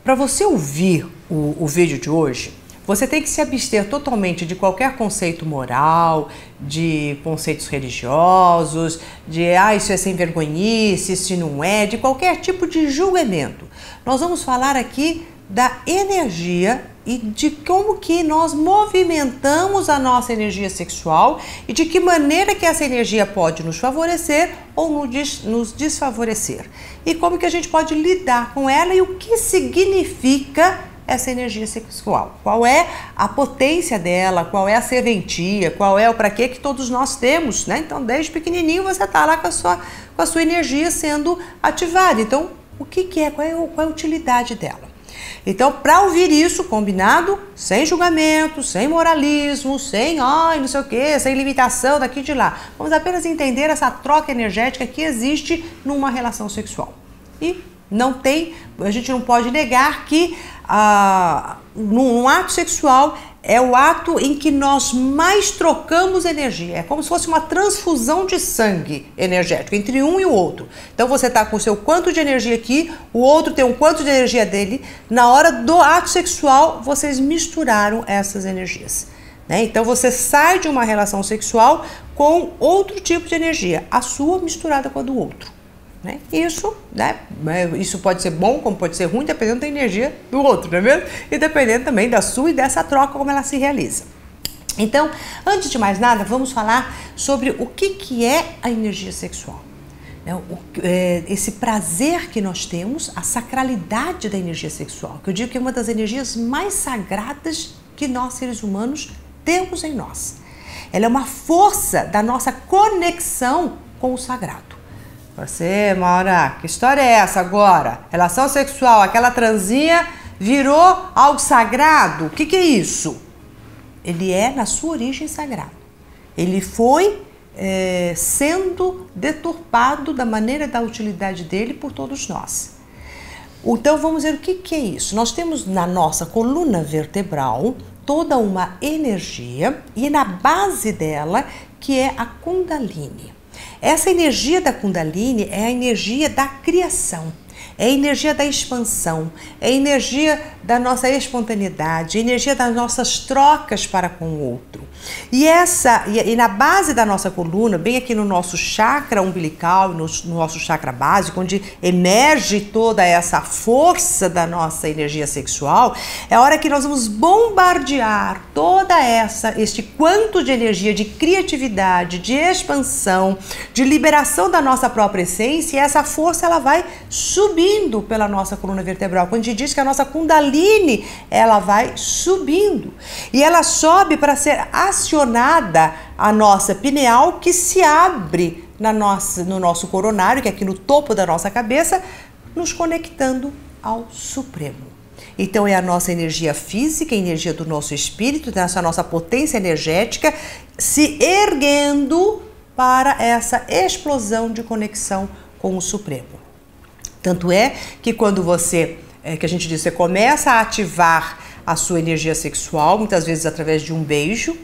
Para você ouvir o vídeo de hoje, você tem que se abster totalmente de qualquer conceito moral, de conceitos religiosos, de isso é sem vergonhice, isso não é, de qualquer tipo de julgamento. Nós vamos falar aqui da energia e de como que nós movimentamos a nossa energia sexual e de que maneira que essa energia pode nos favorecer ou nos desfavorecer. E como que a gente pode lidar com ela e o que significa essa energia sexual. Qual é a potência dela, qual é a serventia, qual é o para que todos nós temos, né? Então, desde pequenininho você está lá com a sua energia sendo ativada. Então, o que é? Qual é a utilidade dela? Então, para ouvir isso, combinado, sem julgamento, sem moralismo, sem não sei o que, sem limitação daqui e de lá. Vamos apenas entender essa troca energética que existe numa relação sexual. E a gente não pode negar que num ato sexual é o ato em que nós mais trocamos energia. É como se fosse uma transfusão de sangue energético entre um e o outro. Então você está com o seu quanto de energia aqui, o outro tem um quanto de energia dele. Na hora do ato sexual, vocês misturaram essas energias, né? Então você sai de uma relação sexual com outro tipo de energia, a sua misturada com a do outro. Isso pode ser bom, como pode ser ruim, dependendo da energia do outro, não é mesmo? E dependendo também da sua e dessa troca, como ela se realiza. Então, antes de mais nada, vamos falar sobre o que é a energia sexual. Esse prazer que nós temos, a sacralidade da energia sexual, que eu digo que é uma das energias mais sagradas que nós, seres humanos, temos em nós. Ela é uma força da nossa conexão com o sagrado. Você, Maura, que história é essa agora? Relação sexual, aquela transinha virou algo sagrado? O que é isso? Ele é, na sua origem, sagrado. Ele foi sendo deturpado da maneira da utilidade dele por todos nós. Então, vamos ver o que é isso. Nós temos na nossa coluna vertebral toda uma energia e na base dela que é a Kundalini. Essa energia da Kundalini é a energia da criação, é a energia da expansão, é a energia da nossa espontaneidade, a energia das nossas trocas para com o outro. E na base da nossa coluna, bem aqui no nosso chakra umbilical, no nosso chakra básico, onde emerge toda essa força da nossa energia sexual, é a hora que nós vamos bombardear toda este quanto de energia, de criatividade, de expansão, de liberação da nossa própria essência, e essa força ela vai subindo pela nossa coluna vertebral. Quando a gente diz que a nossa Kundalini, ela vai subindo. E ela sobe para ser acionada a nossa pineal, que se abre no nosso coronário, que é aqui no topo da nossa cabeça, nos conectando ao Supremo. Então é a nossa energia física, a energia do nosso espírito, essa nossa potência energética se erguendo para essa explosão de conexão com o Supremo. Tanto é que quando que a gente diz, você começa a ativar a sua energia sexual, muitas vezes através de um beijo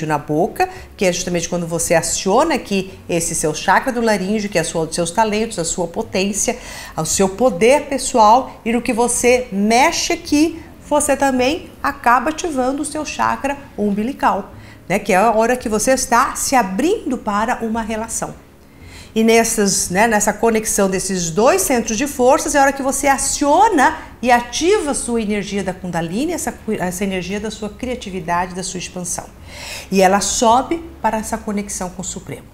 na boca, que é justamente quando você aciona aqui esse seu chakra do laríngeo, que é os seus talentos, a sua potência, o seu poder pessoal, e no que você mexe aqui, você também acaba ativando o seu chakra umbilical, né? Que é a hora que você está se abrindo para uma relação. E nessa conexão desses dois centros de forças é a hora que você aciona e ativa a sua energia da Kundalini, essa energia da sua criatividade, da sua expansão. E ela sobe para essa conexão com o Supremo.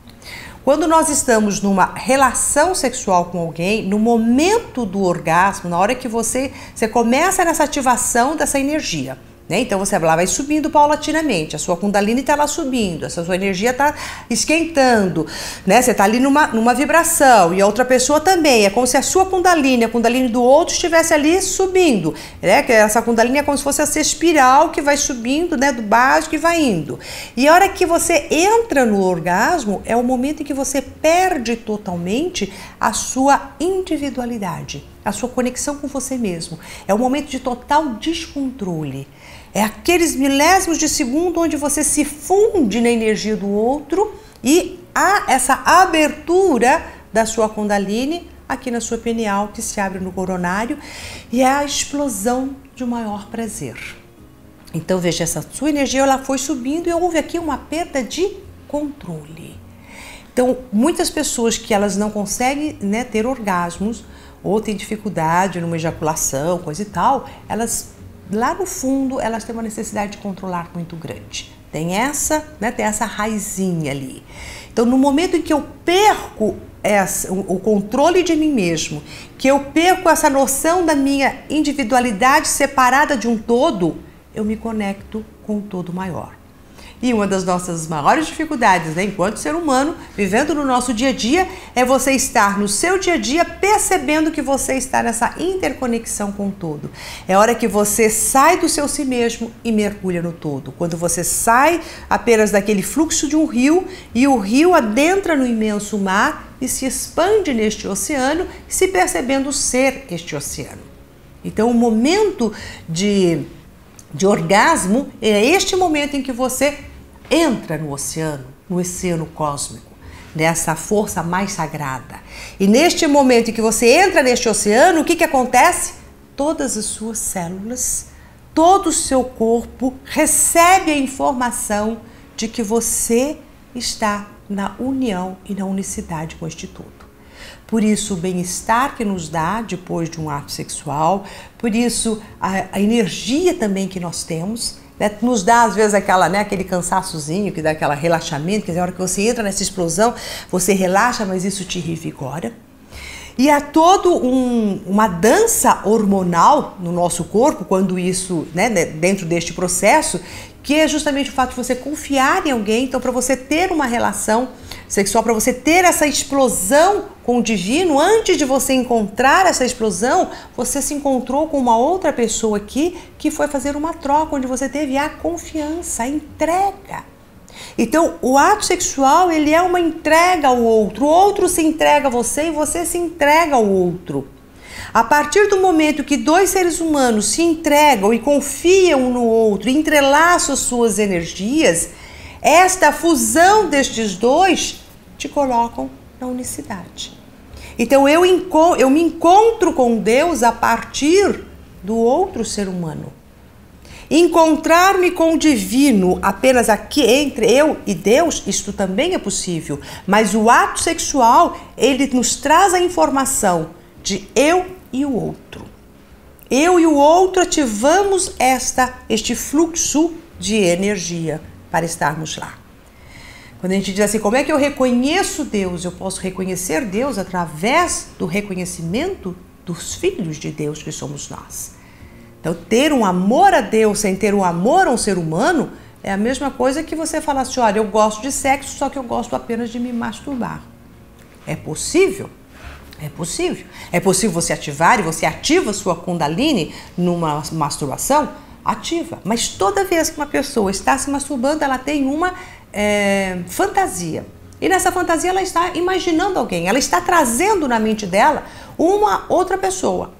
Quando nós estamos numa relação sexual com alguém, no momento do orgasmo, na hora que você começa nessa ativação dessa energia, né? Então você vai subindo paulatinamente, a sua Kundalini está lá subindo, essa sua energia está esquentando, né? Você está ali numa vibração e a outra pessoa também, é como se a sua Kundalini, a Kundalini do outro estivesse ali subindo, né? Que essa Kundalini é como se fosse essa espiral que vai subindo, né? Do básico e vai indo. E a hora que você entra no orgasmo é o momento em que você perde totalmente a sua individualidade, a sua conexão com você mesmo. É um momento de total descontrole. É aqueles milésimos de segundo onde você se funde na energia do outro e há essa abertura da sua Kundalini aqui na sua pineal, que se abre no coronário, e é a explosão de maior prazer. Então veja, essa sua energia ela foi subindo e houve aqui uma perda de controle. Então muitas pessoas que elas não conseguem, né, ter orgasmos ou têm dificuldade numa ejaculação, coisa e tal, elas lá no fundo elas têm uma necessidade de controlar muito grande. Tem essa, né, tem essa raizinha ali. Então no momento em que eu perco o controle de mim mesmo, que eu perco essa noção da minha individualidade separada de um todo, eu me conecto com o todo maior. E uma das nossas maiores dificuldades, né, enquanto ser humano, vivendo no nosso dia a dia, é você estar no seu dia a dia percebendo que você está nessa interconexão com o todo. É hora que você sai do seu si mesmo e mergulha no todo. Quando você sai apenas daquele fluxo de um rio e o rio adentra no imenso mar e se expande neste oceano, se percebendo ser este oceano. Então o momento de orgasmo é este momento em que você entra no oceano cósmico, nessa força mais sagrada. E neste momento em que você entra neste oceano, o que acontece? Todas as suas células, todo o seu corpo recebe a informação de que você está na união e na unicidade com este todo. Por isso o bem-estar que nos dá depois de um ato sexual, por isso a energia também que nós temos, né, nos dá às vezes aquele cansaçozinho que dá aquele relaxamento, quer dizer, a hora que você entra nessa explosão, você relaxa, mas isso te revigora. E há todo uma dança hormonal no nosso corpo, quando isso, né, dentro deste processo, que é justamente o fato de você confiar em alguém. Então, para você ter uma relação sexual, para você ter essa explosão com o divino, antes de você encontrar essa explosão, você se encontrou com uma outra pessoa aqui que foi fazer uma troca, onde você teve a confiança, a entrega. Então, o ato sexual, ele é uma entrega ao outro. O outro se entrega a você e você se entrega ao outro. A partir do momento que dois seres humanos se entregam e confiam um no outro, entrelaçam suas energias, esta fusão destes dois te colocam na unicidade. Então eu me encontro com Deus a partir do outro ser humano. Encontrar-me com o divino apenas aqui entre eu e Deus, isto também é possível. Mas o ato sexual, ele nos traz a informação de eu e o outro. Eu e o outro ativamos este fluxo de energia para estarmos lá. Quando a gente diz assim, como é que eu reconheço Deus? Eu posso reconhecer Deus através do reconhecimento dos filhos de Deus que somos nós. Então, ter um amor a Deus sem ter um amor a um ser humano é a mesma coisa que você falar assim, olha, eu gosto de sexo, só que eu gosto apenas de me masturbar. É possível? É possível. É possível você ativar e você ativa sua Kundalini numa masturbação? Ativa. Mas toda vez que uma pessoa está se masturbando, ela tem uma fantasia. E nessa fantasia ela está imaginando alguém, ela está trazendo na mente dela uma outra pessoa.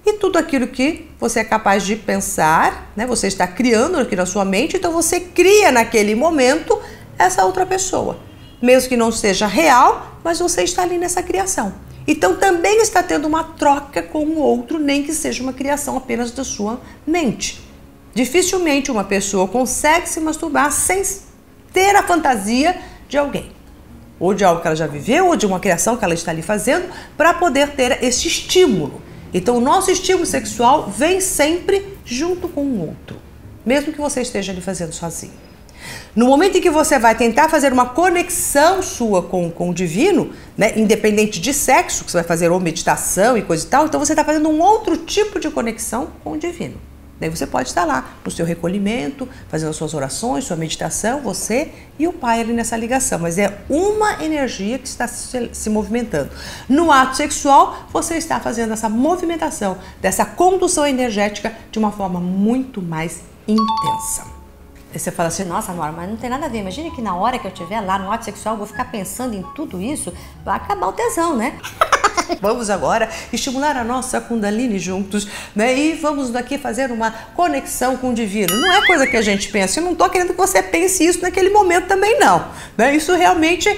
E tudo aquilo que você é capaz de pensar, né, você está criando aqui na sua mente, então você cria naquele momento essa outra pessoa. Mesmo que não seja real, mas você está ali nessa criação. Então também está tendo uma troca com o outro, nem que seja uma criação apenas da sua mente. Dificilmente uma pessoa consegue se masturbar sem ter a fantasia de alguém. Ou de algo que ela já viveu, ou de uma criação que ela está ali fazendo, para poder ter esse estímulo. Então o nosso estímulo sexual vem sempre junto com o outro, mesmo que você esteja ali fazendo sozinho. No momento em que você vai tentar fazer uma conexão sua com o divino, né, independente de sexo, que você vai fazer ou meditação e coisa e tal, então você está fazendo um outro tipo de conexão com o divino. Daí você pode estar lá no seu recolhimento, fazendo as suas orações, sua meditação, você e o Pai ali nessa ligação. Mas é uma energia que está se movimentando. No ato sexual, você está fazendo essa movimentação, dessa condução energética de uma forma muito mais intensa. Aí você fala assim, nossa, Nora, mas não tem nada a ver. Imagina que na hora que eu estiver lá no ato sexual, eu vou ficar pensando em tudo isso, vai acabar o tesão, né? Vamos agora estimular a nossa Kundalini juntos, né? E vamos aqui fazer uma conexão com o divino. Não é coisa que a gente pensa. Eu não estou querendo que você pense isso naquele momento também, não. Né? Isso realmente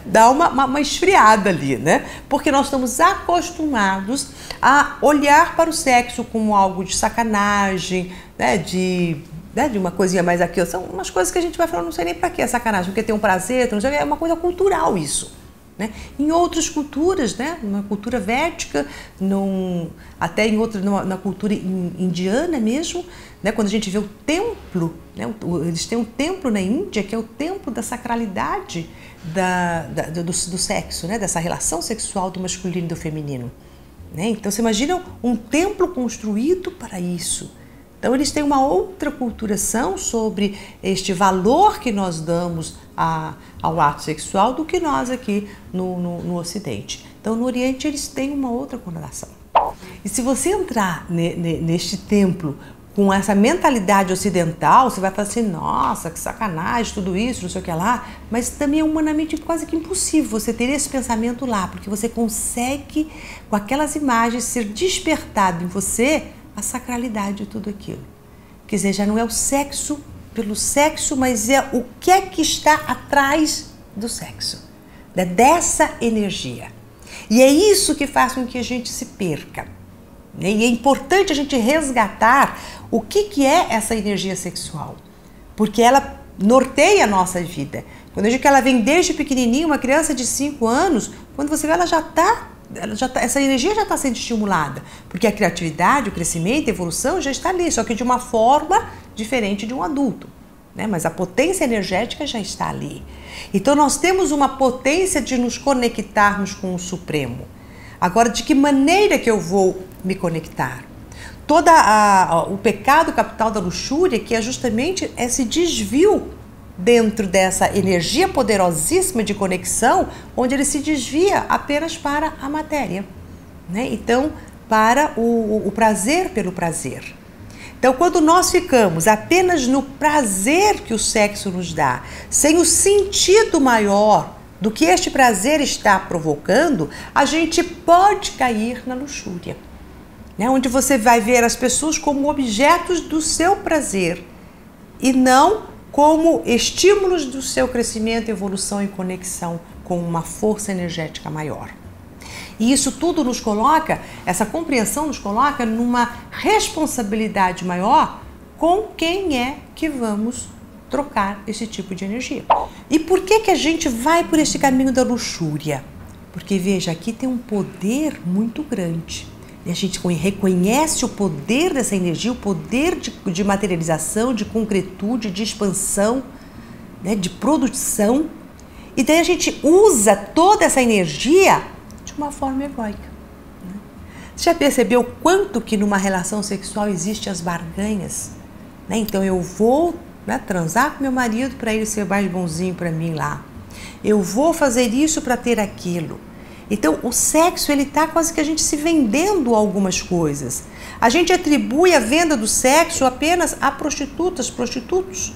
dá uma esfriada ali, né? Porque nós estamos acostumados a olhar para o sexo como algo de sacanagem, né? De uma coisinha mais aqui. São umas coisas que a gente vai falando, não sei nem para que é sacanagem, porque tem um prazer, não sei, é uma coisa cultural isso. Né? Em outras culturas, né? Na cultura védica, até em outra, na cultura indiana mesmo, né? Quando a gente vê o templo, né? Eles têm um templo na Índia que é o templo da sacralidade do sexo, né? Dessa relação sexual do masculino e do feminino. Né? Então você imagina um templo construído para isso. Então eles têm uma outra culturação sobre este valor que nós damos ao ato sexual do que nós aqui no Ocidente. Então no Oriente eles têm uma outra conotação. E se você entrar neste templo com essa mentalidade ocidental, você vai falar assim, nossa, que sacanagem, tudo isso, não sei o que lá, mas também é humanamente quase que impossível você ter esse pensamento lá, porque você consegue, com aquelas imagens, ser despertado em você a sacralidade de tudo aquilo. Quer dizer, já não é o sexo pelo sexo, mas é o que é que está atrás do sexo, dessa energia. E é isso que faz com que a gente se perca. E é importante a gente resgatar o que é essa energia sexual, porque ela norteia a nossa vida. Quando eu digo que ela vem desde pequenininha, uma criança de 5 anos, quando você vê ela essa energia já está sendo estimulada, porque a criatividade, o crescimento, a evolução já está ali, só que de uma forma diferente de um adulto, né? Mas a potência energética já está ali. Então nós temos uma potência de nos conectarmos com o Supremo. Agora, de que maneira que eu vou me conectar? O pecado capital da luxúria, que é justamente esse desvio dentro dessa energia poderosíssima de conexão, onde ele se desvia apenas para a matéria, né? Então, para o prazer pelo prazer. Então, quando nós ficamos apenas no prazer que o sexo nos dá, sem o sentido maior do que este prazer está provocando, a gente pode cair na luxúria, né? Onde você vai ver as pessoas como objetos do seu prazer e não como estímulos do seu crescimento, evolução e conexão com uma força energética maior. E isso tudo nos coloca, essa compreensão nos coloca numa responsabilidade maior com quem é que vamos trocar esse tipo de energia. E por que a gente vai por esse caminho da luxúria? Porque, veja, aqui tem um poder muito grande. E a gente reconhece o poder dessa energia, o poder de materialização, de concretude, de expansão, né, de produção. E daí a gente usa toda essa energia de uma forma egóica. Né? Você já percebeu quanto que numa relação sexual existem as barganhas? Né? Então eu vou, né, transar com meu marido para ele ser mais bonzinho para mim lá. Eu vou fazer isso para ter aquilo. Então, o sexo, ele está quase que a gente se vendendo algumas coisas. A gente atribui a venda do sexo apenas a prostitutas, prostitutos,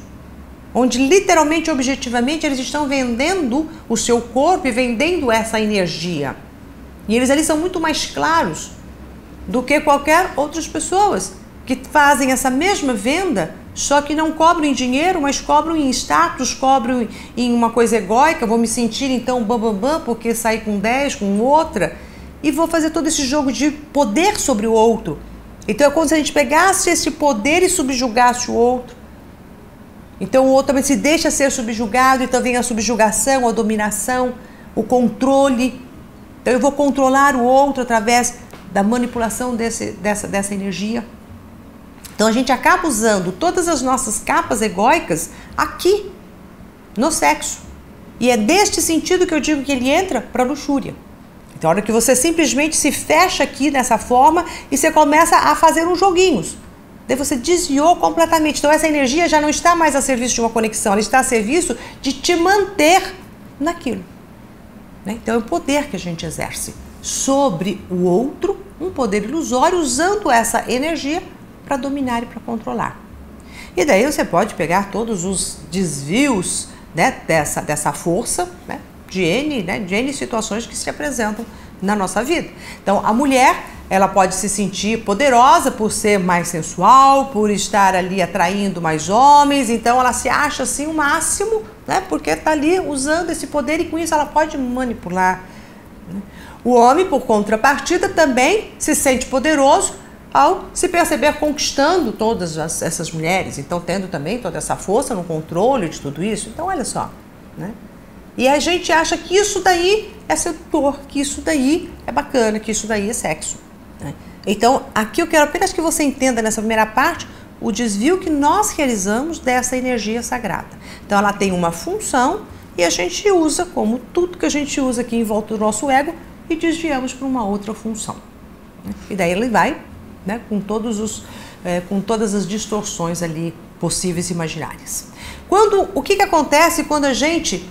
onde literalmente, objetivamente, eles estão vendendo o seu corpo e vendendo essa energia. E eles ali são muito mais claros do que qualquer outras pessoas que fazem essa mesma venda, só que não cobram em dinheiro, mas cobram em status, cobram em uma coisa egóica. Vou me sentir então bam, porque saí com 10, com outra, e vou fazer todo esse jogo de poder sobre o outro. Então é como se a gente pegasse esse poder e subjugasse o outro. Então o outro também se deixa ser subjugado, então vem a subjugação, a dominação, o controle. Então eu vou controlar o outro através da manipulação dessa energia. Então a gente acaba usando todas as nossas capas egóicas aqui, no sexo. E é deste sentido que eu digo que ele entra para a luxúria. Então a hora que você simplesmente se fecha aqui dessa forma e você começa a fazer uns joguinhos. Daí você desviou completamente. Então essa energia já não está mais a serviço de uma conexão, ela está a serviço de te manter naquilo. Né? Então é o poder que a gente exerce sobre o outro, um poder ilusório, usando essa energia para dominar e para controlar. E daí você pode pegar todos os desvios, né, dessa força, né, de N situações que se apresentam na nossa vida. Então, a mulher, ela pode se sentir poderosa por ser mais sensual, por estar ali atraindo mais homens, então ela se acha assim o máximo, né? Porque está ali usando esse poder e com isso ela pode manipular. O homem, por contrapartida, também se sente poderoso ao se perceber conquistando todas essas mulheres, então tendo também toda essa força no controle de tudo isso. Então, olha só, né? E a gente acha que isso daí é sedutor, que isso daí é bacana, que isso daí é sexo, né? Então, aqui eu quero apenas que você entenda nessa primeira parte o desvio que nós realizamos dessa energia sagrada. Então, ela tem uma função e a gente usa, como tudo que a gente usa aqui em volta do nosso ego, e desviamos para uma outra função, né? E daí ele vai, né, com todas as distorções ali possíveis e imaginárias. O que acontece quando a gente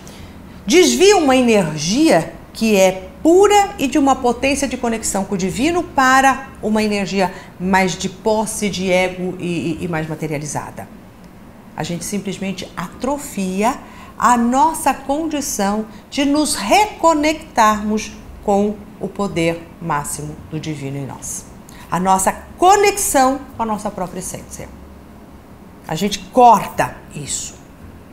desvia uma energia que é pura e de uma potência de conexão com o divino para uma energia mais de posse, de ego e mais materializada? A gente simplesmente atrofia a nossa condição de nos reconectarmos com o poder máximo do divino em nós. A nossa conexão com a nossa própria essência. A gente corta isso.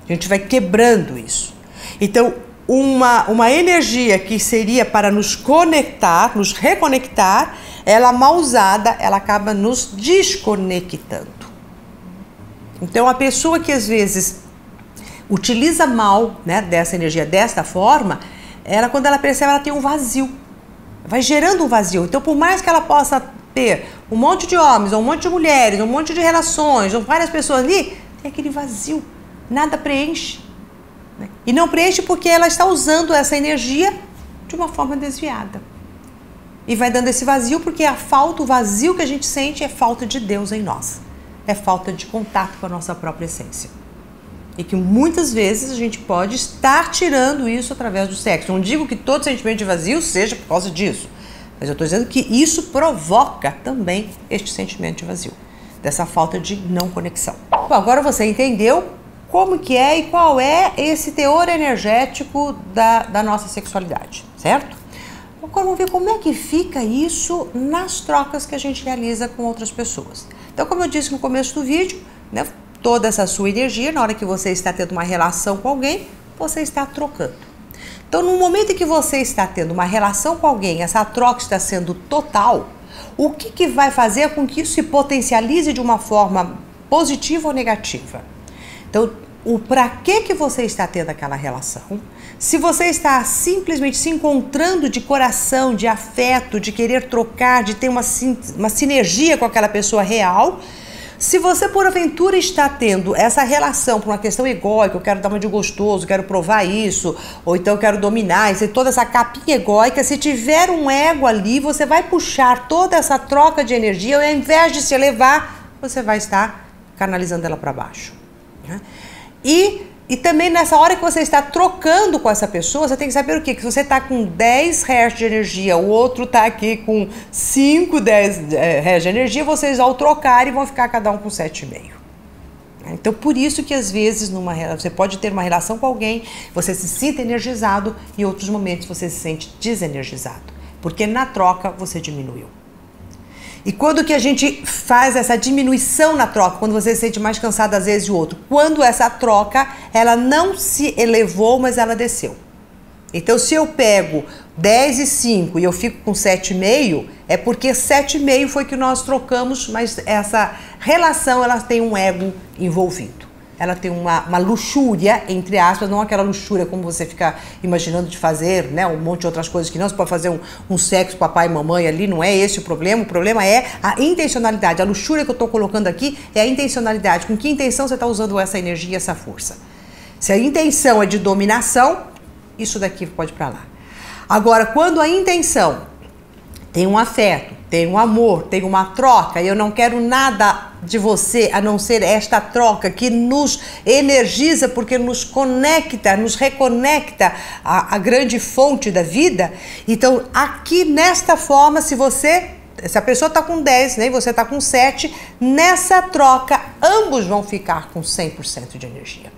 A gente vai quebrando isso. Então, uma energia que seria para nos conectar, nos reconectar, ela mal usada, ela acaba nos desconectando. Então, a pessoa que às vezes utiliza mal, né, dessa energia desta forma, ela, quando ela percebe, ela tem um vazio. Vai gerando um vazio. Então, por mais que ela possa ter um monte de homens, ou um monte de mulheres, ou um monte de relações, ou várias pessoas ali, tem aquele vazio. Nada preenche, né? E não preenche porque ela está usando essa energia de uma forma desviada. E vai dando esse vazio porque o vazio que a gente sente é falta de Deus em nós. É falta de contato com a nossa própria essência. E que muitas vezes a gente pode estar tirando isso através do sexo. Não digo que todo sentimento de vazio seja por causa disso, mas eu estou dizendo que isso provoca também este sentimento de vazio, dessa falta de não conexão. Bom, agora você entendeu como que é e qual é esse teor energético da nossa sexualidade, certo? Agora vamos ver como é que fica isso nas trocas que a gente realiza com outras pessoas. Então, como eu disse no começo do vídeo, né, toda essa sua energia, na hora que você está tendo uma relação com alguém, você está trocando. Então, no momento em que você está tendo uma relação com alguém, essa troca está sendo total, o que vai fazer com que isso se potencialize de uma forma positiva ou negativa? Então, para que você está tendo aquela relação? Se você está simplesmente se encontrando de coração, de afeto, de querer trocar, de ter uma sinergia com aquela pessoa real. Se você, por aventura, está tendo essa relação por uma questão egóica, eu quero dar uma de gostoso, quero provar isso, ou então eu quero dominar, e toda essa capinha egóica, se tiver um ego ali, você vai puxar toda essa troca de energia, e ao invés de se elevar, você vai estar canalizando ela para baixo, né? E também nessa hora que você está trocando com essa pessoa, você tem que saber o quê? Que se você está com 10 Hz de energia, o outro está aqui com 5, 10 Hz de energia, vocês ao trocar vão ficar cada um com 7,5. Então, por isso que às vezes você pode ter uma relação com alguém, você se sinta energizado e em outros momentos você se sente desenergizado, porque na troca você diminuiu. E quando que a gente faz essa diminuição na troca? Quando você se sente mais cansado às vezes de outro. Quando essa troca, ela não se elevou, mas ela desceu. Então, se eu pego 10 e 5 e eu fico com 7,5, é porque 7,5 foi que nós trocamos, mas essa relação, ela tem um ego envolvido. Ela tem uma luxúria, entre aspas, não aquela luxúria como você fica imaginando de fazer, né, um monte de outras coisas que não, você pode fazer um sexo papai e mamãe ali, não é esse o problema é a intencionalidade. A luxúria que eu estou colocando aqui é a intencionalidade, com que intenção você está usando essa energia e essa força. Se a intenção é de dominação, isso daqui pode ir para lá. Agora, quando a intenção tem um afeto, tem um amor, tem uma troca, e eu não quero nada de você a não ser esta troca que nos energiza, porque nos conecta, nos reconecta à grande fonte da vida. Então, aqui nesta forma, se a pessoa está com 10, né, e você está com 7, nessa troca, ambos vão ficar com 100% de energia.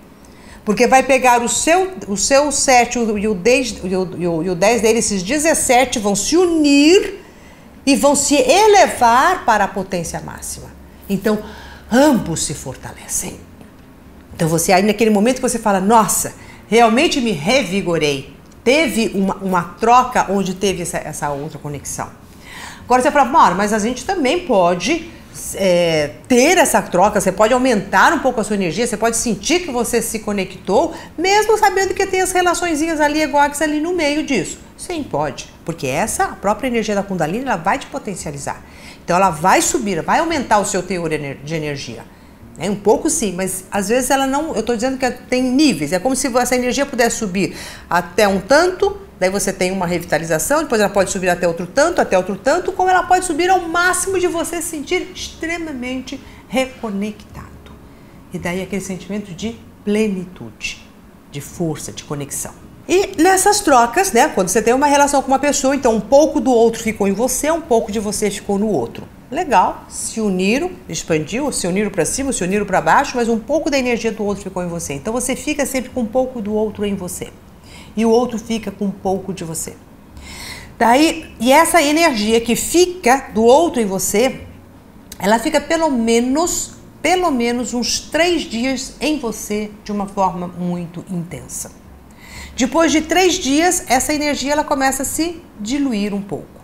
Porque vai pegar o seu 7 e o 10 dele, esses 17 vão se unir e vão se elevar para a potência máxima. Então, ambos se fortalecem. Então, você aí naquele momento que você fala, nossa, realmente me revigorei. Teve uma troca onde teve essa outra conexão. Agora você fala, mas a gente também pode ter essa troca, você pode aumentar um pouco a sua energia, você pode sentir que você se conectou, mesmo sabendo que tem as relaçõezinhas ali, egoics ali no meio disso. Sim, pode, porque a própria energia da Kundalini, ela vai te potencializar. Então ela vai subir, vai aumentar o seu teor de energia. Um pouco sim, mas às vezes ela não, eu estou dizendo que tem níveis, é como se essa energia pudesse subir até um tanto, daí você tem uma revitalização, depois ela pode subir até outro tanto, como ela pode subir ao máximo de você se sentir extremamente reconectado. E daí aquele sentimento de plenitude, de força, de conexão. E nessas trocas, né, quando você tem uma relação com uma pessoa, então um pouco do outro ficou em você, um pouco de você ficou no outro. Legal, se uniram, expandiu, se uniram para cima, se uniram para baixo, mas um pouco da energia do outro ficou em você. Então você fica sempre com um pouco do outro em você. E o outro fica com um pouco de você. Daí, e essa energia que fica do outro em você, ela fica pelo menos uns 3 dias em você de uma forma muito intensa. Depois de 3 dias, essa energia ela começa a se diluir um pouco.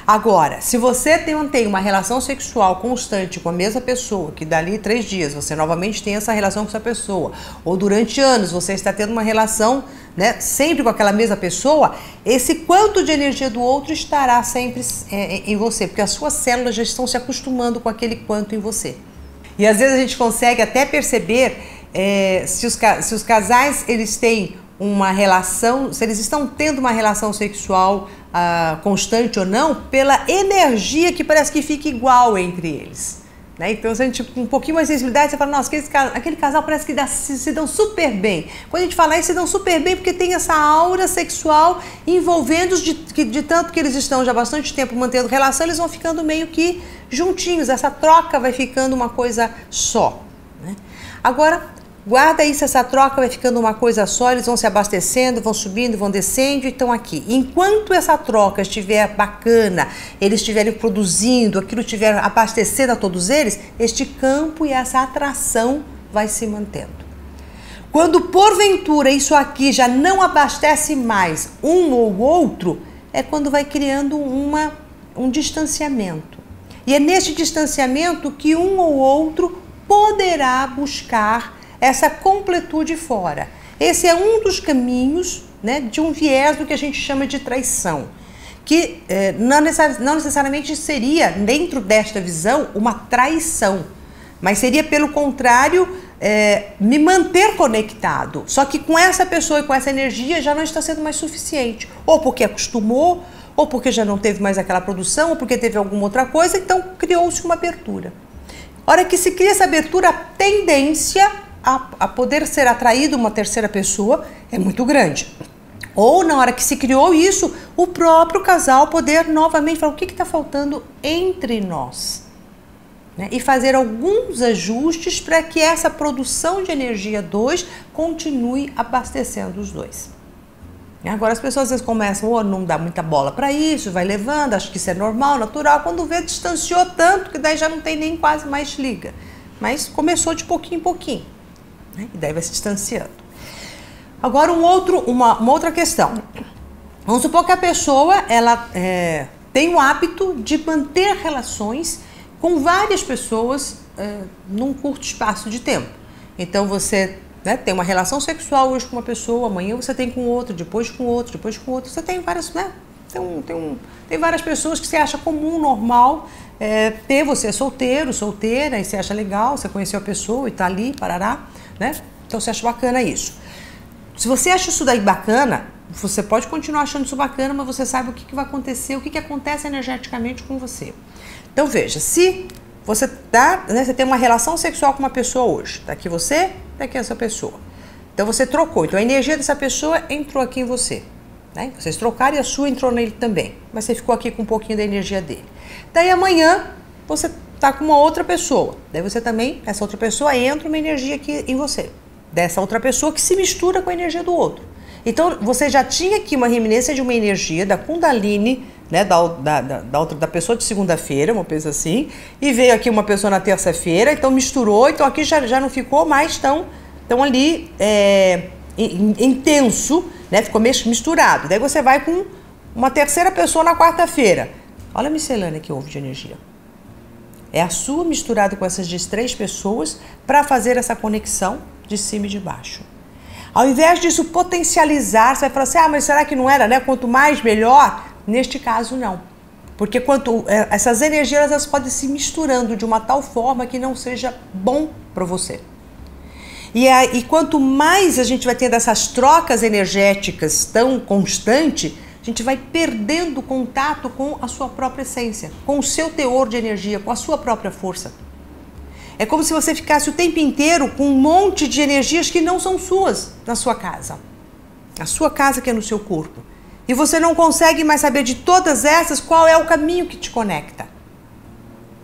Agora, se você tem uma relação sexual constante com a mesma pessoa, que dali 3 dias você novamente tem essa relação com essa pessoa, ou durante anos você está tendo uma relação, né, sempre com aquela mesma pessoa, esse quanto de energia do outro estará sempre em você, porque as suas células já estão se acostumando com aquele quanto em você. E às vezes a gente consegue até perceber se os casais eles têm uma relação, se eles estão tendo uma relação sexual constante ou não, pela energia que parece que fica igual entre eles. Né? Então, se a gente com um pouquinho mais de sensibilidade, você fala, nossa, aquele casal parece que se dão super bem. Quando a gente fala isso, se dão super bem porque tem essa aura sexual envolvendo-os de tanto que eles estão já há bastante tempo mantendo relação, eles vão ficando meio que juntinhos, essa troca vai ficando uma coisa só. Né? Agora, guarda isso, essa troca vai ficando uma coisa só, eles vão se abastecendo, vão subindo, vão descendo e estão aqui. Enquanto essa troca estiver bacana, eles estiverem produzindo, aquilo estiver abastecendo a todos eles, este campo e essa atração vai se mantendo. Quando porventura isso aqui já não abastece mais um ou outro, é quando vai criando um distanciamento. E é neste distanciamento que um ou outro poderá buscar essa completude fora. Esse é um dos caminhos, né, de um viés do que a gente chama de traição, que não necessariamente seria, dentro desta visão, uma traição, mas seria, pelo contrário, me manter conectado. Só que com essa pessoa e com essa energia já não está sendo mais suficiente. Ou porque acostumou, ou porque já não teve mais aquela produção, ou porque teve alguma outra coisa, então criou-se uma abertura. A hora que se cria essa abertura, a tendência a poder ser atraído uma terceira pessoa é muito grande. Ou na hora que se criou isso, o próprio casal poder novamente falar o que está faltando entre nós, né? E fazer alguns ajustes para que essa produção de energia 2 continue abastecendo os dois. Agora as pessoas às vezes começam, não dá muita bola para isso, vai levando, acho que isso é normal, natural, quando vê distanciou tanto que daí já não tem nem quase mais liga. Mas começou de pouquinho em pouquinho. E daí vai se distanciando. Agora uma outra questão. Vamos supor que a pessoa ela tem o hábito de manter relações com várias pessoas num curto espaço de tempo. Então você, né, tem uma relação sexual hoje com uma pessoa, amanhã você tem com outro, depois com outro, depois com outro. Você tem várias, né? Tem várias pessoas que você acha comum, normal, ter você é solteiro, solteira, e você acha legal, você conheceu a pessoa e tá ali, parará, né? Então você acha bacana isso. Se você acha isso daí bacana, você pode continuar achando isso bacana, mas você sabe o que vai acontecer, o que acontece energeticamente com você. Então veja, se você você tem uma relação sexual com uma pessoa hoje, tá aqui você, tá aqui essa pessoa. Então você trocou, então a energia dessa pessoa entrou aqui em você. Né? Vocês trocaram e a sua entrou nele também, mas você ficou aqui com um pouquinho da energia dele. Daí amanhã você tá com uma outra pessoa, daí você também, essa outra pessoa entra uma energia aqui em você. dessa outra pessoa que se mistura com a energia do outro. Então, você já tinha aqui uma reminiscência de uma energia da Kundalini, né, da pessoa de segunda-feira, uma coisa assim, e veio aqui uma pessoa na terça-feira, então misturou, então aqui já não ficou mais tão ali intenso, né, ficou misturado. Daí você vai com uma terceira pessoa na quarta-feira. Olha a miscelânea que houve de energia. É a sua misturada com essas 3 pessoas para fazer essa conexão de cima e de baixo. Ao invés disso potencializar, você vai falar assim, mas será que não era, né? Quanto mais, melhor? Neste caso, não. Porque essas energias elas podem se misturando de uma tal forma que não seja bom para você. E quanto mais a gente vai tendo essas trocas energéticas tão constantes, a gente vai perdendo contato com a sua própria essência, com o seu teor de energia, com a sua própria força. É como se você ficasse o tempo inteiro com um monte de energias que não são suas na sua casa. A sua casa que é no seu corpo. E você não consegue mais saber de todas essas qual é o caminho que te conecta.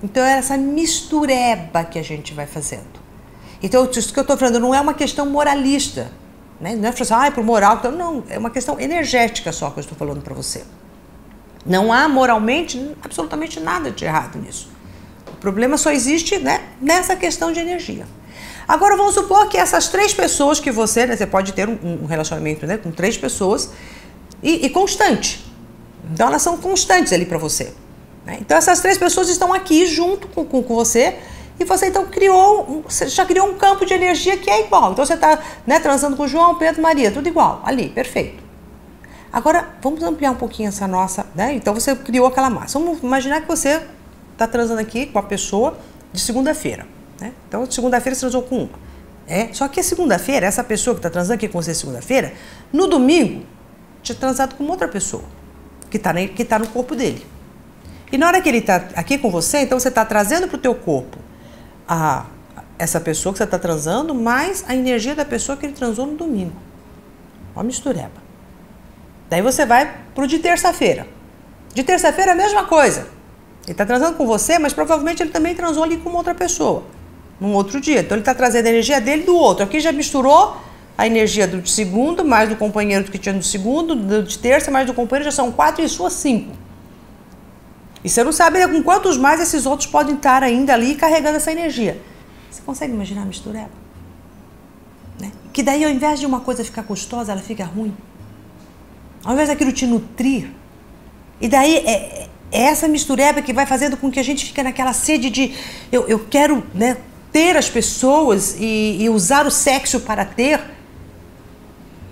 Então é essa mistureba que a gente vai fazendo. Então isso que eu estou falando não é uma questão moralista. Né? Não é falar assim, por moral. Então, não, é uma questão energética só que eu estou falando para você. Não há moralmente absolutamente nada de errado nisso. O problema só existe, né, nessa questão de energia. Agora vamos supor que essas 3 pessoas que você, né, você pode ter um relacionamento, né, com 3 pessoas e constante. Então elas são constantes ali para você. Né? Então essas 3 pessoas estão aqui junto com você e você então já criou um campo de energia que é igual. Então você está, né, transando com João, Pedro, Maria, tudo igual, ali, perfeito. Agora vamos ampliar um pouquinho essa nossa, né? Então você criou aquela massa. Vamos imaginar que você está transando aqui com a pessoa de segunda-feira. Né? Então, de segunda-feira você transou com uma. Só que a segunda-feira, essa pessoa que está transando aqui com você segunda-feira, no domingo, tinha transado com outra pessoa, que está no corpo dele. E na hora que ele está aqui com você, então você está trazendo para o teu corpo essa pessoa que você está transando, mais a energia da pessoa que ele transou no domingo. Uma mistureba. Daí você vai para o de terça-feira. De terça-feira, a mesma coisa. Ele está transando com você, mas provavelmente ele também transou ali com outra pessoa, num outro dia. Então ele está trazendo a energia dele do outro. Aqui já misturou a energia do segundo, mais do companheiro que tinha no segundo, do de terça, mais do companheiro, já são 4 e sua 5. E você não sabe com quantos mais esses outros podem estar ainda ali carregando essa energia. Você consegue imaginar a mistureba? Né? Que daí ao invés de uma coisa ficar gostosa, ela fica ruim. Ao invés daquilo te nutrir. E daí é essa mistureba que vai fazendo com que a gente fique naquela sede de eu quero, né, ter as pessoas e usar o sexo para ter.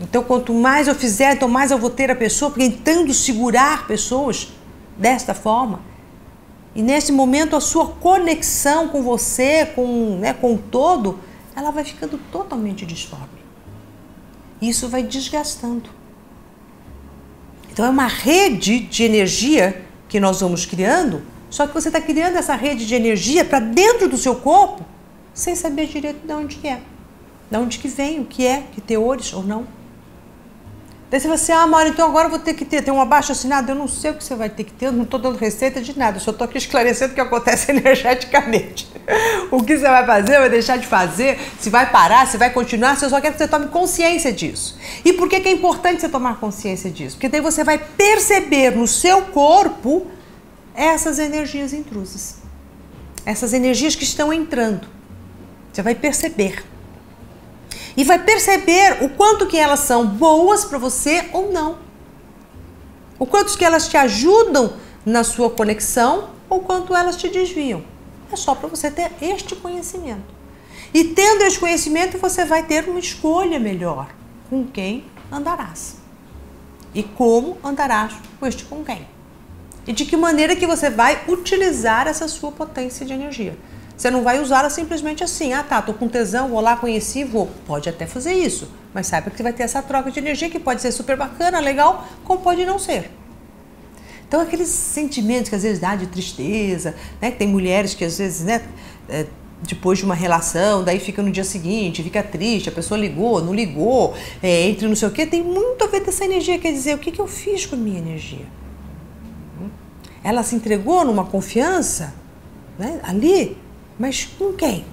Então quanto mais eu fizer, então mais eu vou ter a pessoa, tentando segurar pessoas desta forma. E nesse momento a sua conexão com você, com o todo, ela vai ficando totalmente disforme. Isso vai desgastando. Então é uma rede de energia que nós vamos criando, só que você está criando essa rede de energia para dentro do seu corpo, sem saber direito de onde que é, de onde que vem, o que é, que teores ou não. Daí você fala assim, Maura, então agora eu vou ter que ter um abaixo-assinado. Eu não sei o que você vai ter que ter, eu não estou dando receita de nada, eu só estou aqui esclarecendo o que acontece energeticamente. O que você vai fazer, vai deixar de fazer, se vai parar, se vai continuar, eu só quero que você tome consciência disso. E por que é importante você tomar consciência disso? Porque daí você vai perceber no seu corpo essas energias intrusas, essas energias que estão entrando. Você vai perceber. E vai perceber o quanto que elas são boas para você ou não. O quanto que elas te ajudam na sua conexão ou quanto elas te desviam. É só para você ter este conhecimento. E tendo este conhecimento, você vai ter uma escolha melhor com quem andarás. E como andarás com quem. E de que maneira que você vai utilizar essa sua potência de energia. Você não vai usá-la simplesmente assim, tô com tesão, vou lá, conheci, vou. Pode até fazer isso, mas saiba que você vai ter essa troca de energia que pode ser super bacana, legal, como pode não ser. Então aqueles sentimentos que às vezes dá de tristeza, né? Tem mulheres que às vezes, né, depois de uma relação, daí fica no dia seguinte, fica triste, a pessoa ligou, não ligou, entre não sei o quê, tem muito a ver dessa energia, quer dizer, o que eu fiz com a minha energia? Ela se entregou numa confiança, né, ali, mas com quem?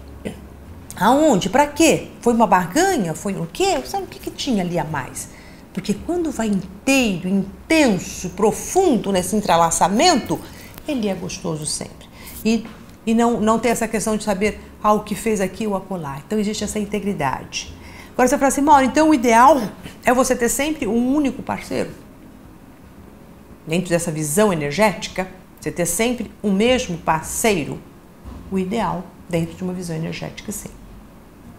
Aonde? Para quê? Foi uma barganha? Foi o quê? Sabe o que tinha ali a mais? Porque quando vai inteiro, intenso, profundo nesse entrelaçamento, ele é gostoso sempre. E não tem essa questão de saber o que fez aqui ou acolá. Então existe essa integridade. Agora você fala assim, Mauro, então o ideal é você ter sempre um único parceiro? Dentro dessa visão energética, você ter sempre o mesmo parceiro? O ideal, dentro de uma visão energética, sim.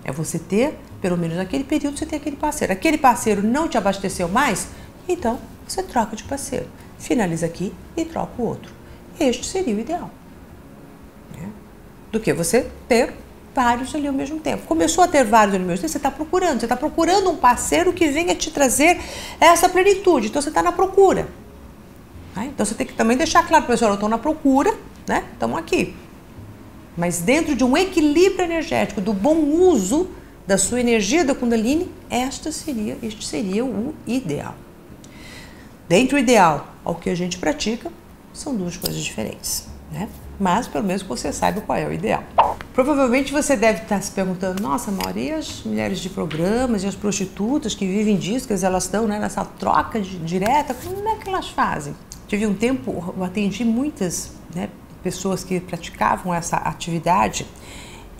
É você ter, pelo menos naquele período, você ter aquele parceiro. Aquele parceiro não te abasteceu mais, então você troca de parceiro. Finaliza aqui e troca o outro. Este seria o ideal. Né? Do que você ter vários ali ao mesmo tempo. Começou a ter vários ali ao mesmo tempo, você está procurando um parceiro que venha te trazer essa plenitude. Então você está na procura. Né? Então você tem que também deixar claro para o pessoal, eu estou na procura, né? Estamos aqui. Mas dentro de um equilíbrio energético, do bom uso da sua energia da Kundalini, este seria o ideal. Dentro do ideal ao que a gente pratica, são duas coisas diferentes, né? Mas pelo menos você saiba qual é o ideal. Provavelmente você deve estar se perguntando, nossa, Mauro, e as mulheres de programas e as prostitutas que vivem disso, que elas estão, né, nessa troca direta, como é que elas fazem? Tive um tempo, eu atendi muitas, né, pessoas que praticavam essa atividade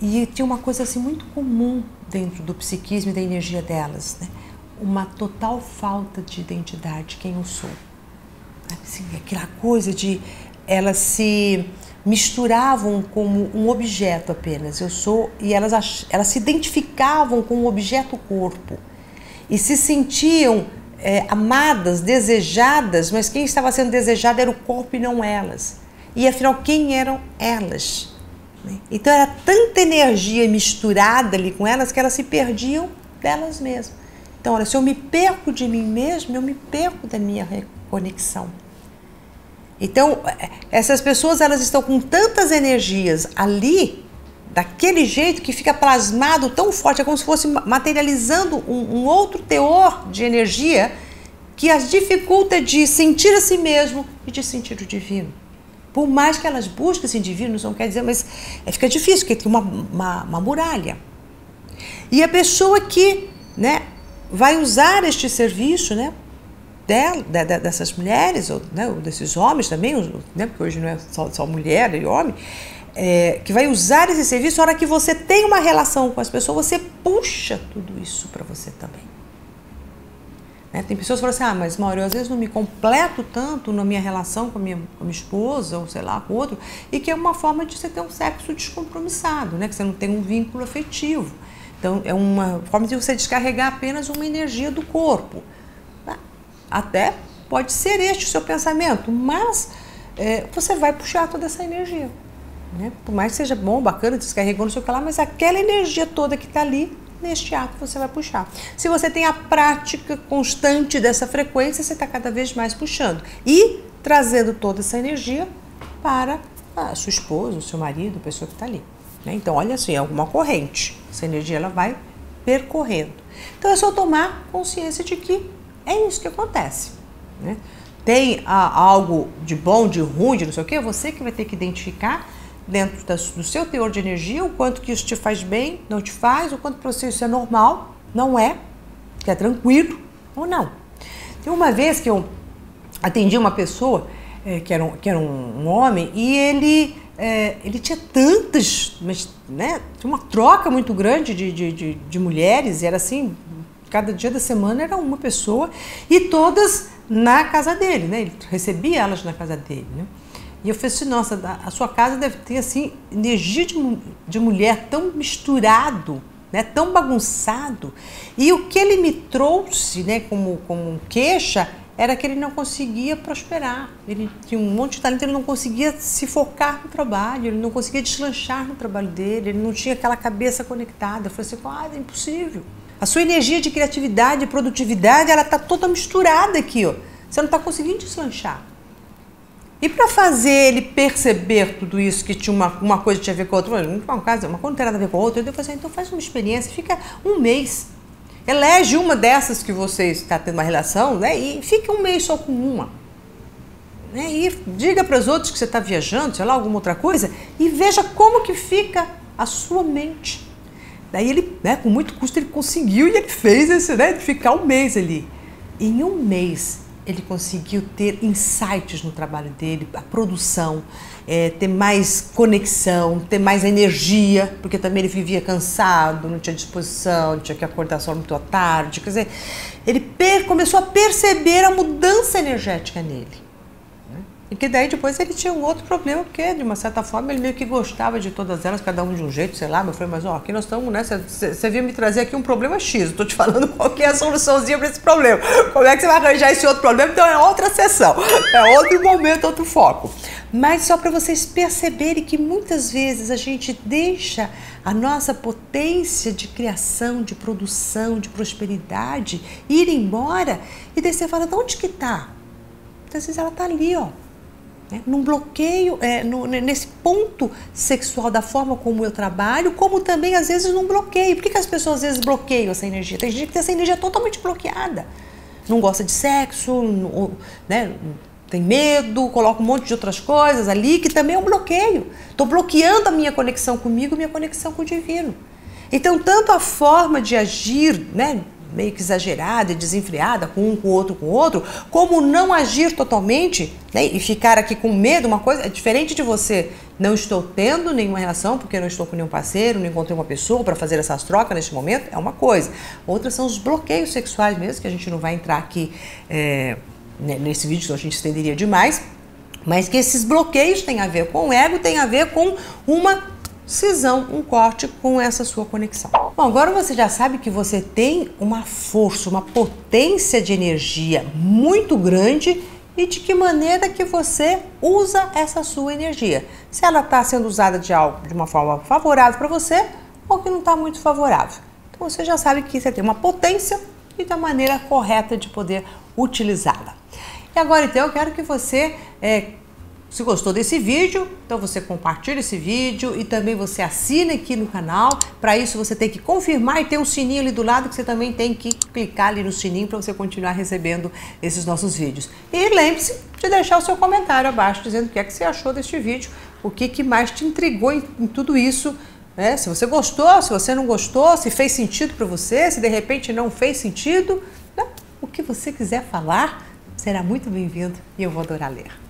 e tinha uma coisa assim muito comum dentro do psiquismo e da energia delas, né? Uma total falta de identidade, quem eu sou. Assim, aquela coisa de elas se misturavam como um objeto apenas, eu sou, e elas se identificavam com o objeto corpo e se sentiam amadas, desejadas, mas quem estava sendo desejado era o corpo e não elas. E afinal, quem eram elas? Então era tanta energia misturada ali com elas que elas se perdiam delas mesmas. Então, olha, se eu me perco de mim mesma, eu me perco da minha reconexão. Então, essas pessoas, elas estão com tantas energias ali, daquele jeito que fica plasmado tão forte, é como se fosse materializando um outro teor de energia que as dificulta de sentir a si mesmo e de sentir o divino. Por mais que elas busquem esse divino, não quer dizer, mas fica difícil, porque tem uma muralha. E a pessoa que, né, vai usar este serviço, né, dessas mulheres, ou, né, ou desses homens também, né, porque hoje não é só mulher e homem, que vai usar esse serviço, a hora que você tem uma relação com as pessoas, você puxa tudo isso para você também. Né? Tem pessoas que falam assim, mas Mauro, eu às vezes não me completo tanto na minha relação com a minha esposa, ou sei lá, com outro, e que é uma forma de você ter um sexo descompromissado, né? Que você não tem um vínculo afetivo. Então, é uma forma de você descarregar apenas uma energia do corpo. Até pode ser este o seu pensamento, mas você vai puxar toda essa energia. Né? Por mais que seja bom, bacana, descarregou, não sei o que lá, mas aquela energia toda que está ali, neste ato você vai puxar. Se você tem a prática constante dessa frequência, você está cada vez mais puxando e trazendo toda essa energia para a sua esposa, o seu marido, a pessoa que está ali. Né? Então, olha assim, é alguma corrente. Essa energia ela vai percorrendo. Então, é só tomar consciência de que é isso que acontece. Né? Tem algo de bom, de ruim, de não sei o quê, você que vai ter que identificar dentro do seu teor de energia, o quanto que isso te faz bem, não te faz, o quanto para você isso é normal, não é, que é tranquilo ou não. Tem uma vez que eu atendi uma pessoa que era um homem e ele tinha tantas, mas, né, tinha uma troca muito grande de mulheres, era assim, cada dia da semana era uma pessoa e todas na casa dele, né, ele recebia elas na casa dele, né. E eu falei assim, nossa, a sua casa deve ter, assim, energia de mulher tão misturado, né, tão bagunçado. E o que ele me trouxe, né, como queixa, era que ele não conseguia prosperar. Ele tinha um monte de talento, ele não conseguia se focar no trabalho, ele não conseguia deslanchar no trabalho dele, ele não tinha aquela cabeça conectada. Eu falei assim, é impossível. A sua energia de criatividade e produtividade, ela está toda misturada aqui, ó. Você não está conseguindo deslanchar. E para fazer ele perceber tudo isso, que tinha uma coisa que tinha a ver com a outra, uma coisa não tem nada a ver com a outra, eu falei assim, então faz uma experiência, fica um mês, elege uma dessas que você está tendo uma relação, né, e fica um mês só com uma. Né, e diga para os outros que você está viajando, sei lá, alguma outra coisa, e veja como que fica a sua mente. Daí ele, né, com muito custo, ele conseguiu e ele fez esse, né, de ficar um mês ali. Em um mês, ele conseguiu ter insights no trabalho dele, a produção, ter mais conexão, ter mais energia, porque também ele vivia cansado, não tinha disposição, tinha que acordar só muito tarde. Quer dizer, ele começou a perceber a mudança energética nele. E que daí depois ele tinha um outro problema, porque de uma certa forma ele meio que gostava de todas elas, cada um de um jeito, sei lá, mas eu falei, mas ó, aqui nós estamos, né, você veio me trazer aqui um problema X, eu tô te falando qual que é a soluçãozinha para esse problema, como é que você vai arranjar esse outro problema, então é outra sessão, é outro momento, outro foco. Mas só para vocês perceberem que muitas vezes a gente deixa a nossa potência de criação, de produção, de prosperidade ir embora, e daí você fala, de onde que tá? Às vezes ela tá ali, ó. Num bloqueio, nesse ponto sexual da forma como eu trabalho, como também às vezes num bloqueio. Por que as pessoas às vezes bloqueiam essa energia? Tem gente que tem essa energia totalmente bloqueada. Não gosta de sexo, né? Tem medo, coloca um monte de outras coisas ali, que também é um bloqueio. Estou bloqueando a minha conexão comigo, minha conexão com o divino. Então, tanto a forma de agir, né, meio que exagerada e desenfreada, com um, com o outro, como não agir totalmente, né, e ficar aqui com medo, uma coisa é diferente de você, não estou tendo nenhuma relação, porque eu não estou com nenhum parceiro, não encontrei uma pessoa para fazer essas trocas neste momento, é uma coisa. Outras são os bloqueios sexuais mesmo, que a gente não vai entrar aqui nesse vídeo, senão a gente estenderia demais, mas que esses bloqueios têm a ver com o ego, têm a ver com uma cisão, um corte com essa sua conexão. Bom, agora você já sabe que você tem uma força, uma potência de energia muito grande e de que maneira que você usa essa sua energia. Se ela está sendo usada de uma forma favorável para você ou que não está muito favorável. Então você já sabe que você tem uma potência e da maneira correta de poder utilizá-la. E agora então eu quero que você se gostou desse vídeo, então você compartilha esse vídeo e também você assina aqui no canal. Para isso você tem que confirmar e tem um sininho ali do lado que você também tem que clicar ali no sininho para você continuar recebendo esses nossos vídeos. E lembre-se de deixar o seu comentário abaixo dizendo o que é que você achou deste vídeo, o que mais te intrigou em tudo isso, né? Se você gostou, se você não gostou, se fez sentido para você, se de repente não fez sentido, né? O que você quiser falar será muito bem-vindo e eu vou adorar ler.